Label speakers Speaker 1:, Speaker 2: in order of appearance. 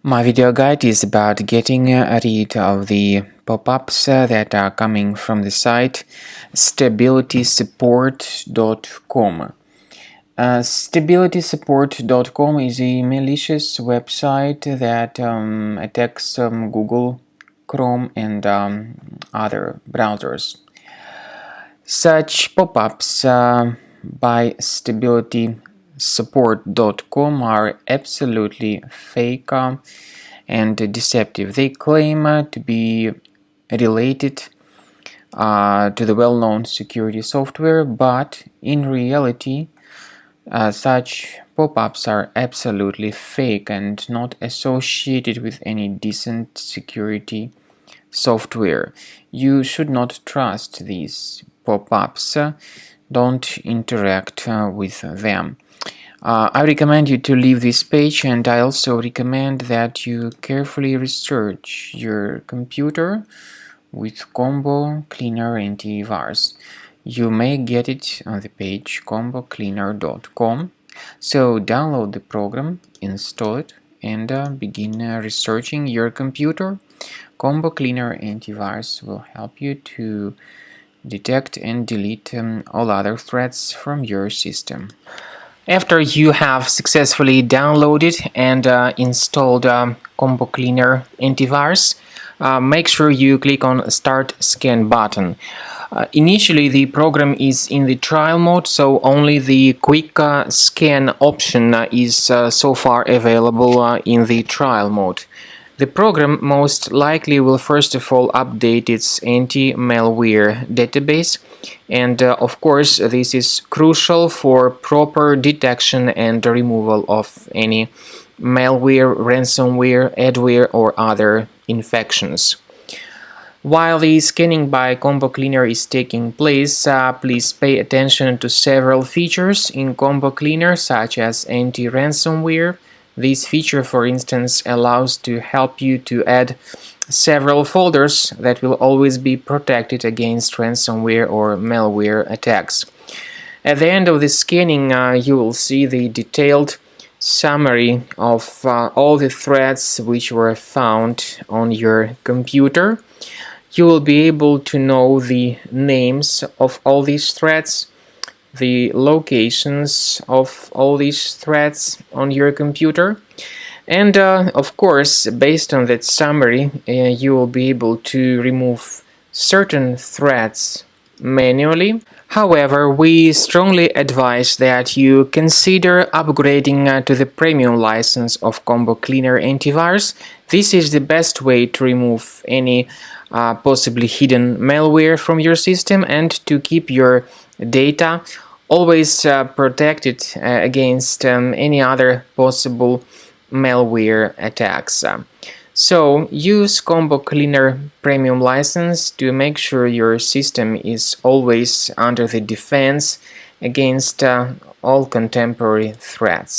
Speaker 1: My video guide is about getting rid of the pop-ups that are coming from the site stabilitysupport.com. Stabilitysupport.com is a malicious website that attacks Google, Chrome, and other browsers. Such pop-ups by stabilitysupport.com are absolutely fake and deceptive. They claim to be related to the well-known security software, but in reality, such pop-ups are absolutely fake and not associated with any decent security software. You should not trust these pop-ups. Don't interact with them. I recommend you to leave this page, and I also recommend that you carefully research your computer with Combo Cleaner Antivirus. You may get it on the page combocleaner.com. So download the program, install it, and begin researching your computer. Combo Cleaner Antivirus will help you to detect and delete all other threats from your system. After you have successfully downloaded and installed Combo Cleaner Antivirus, make sure you click on Start Scan button. Initially, the program is in the trial mode, so only the quick scan option is so far available in the trial mode. The program most likely will first of all update its anti-malware database, and of course this is crucial for proper detection and removal of any malware, ransomware, adware or other infections. While the scanning by Combo Cleaner is taking place, please pay attention to several features in Combo Cleaner, such as anti-ransomware. This feature, for instance, allows to help you to add several folders that will always be protected against ransomware or malware attacks. At the end of the scanning, you will see the detailed summary of all the threats which were found on your computer. You will be able to know the names of all these threats, the locations of all these threats on your computer, and of course, based on that summary, you will be able to remove certain threats manually. However, we strongly advise that you consider upgrading to the premium license of Combo Cleaner Antivirus. This is the best way to remove any possibly hidden malware from your system and to keep your data always protected against any other possible malware attacks. So use Combo Cleaner Premium license to make sure your system is always under the defense against all contemporary threats.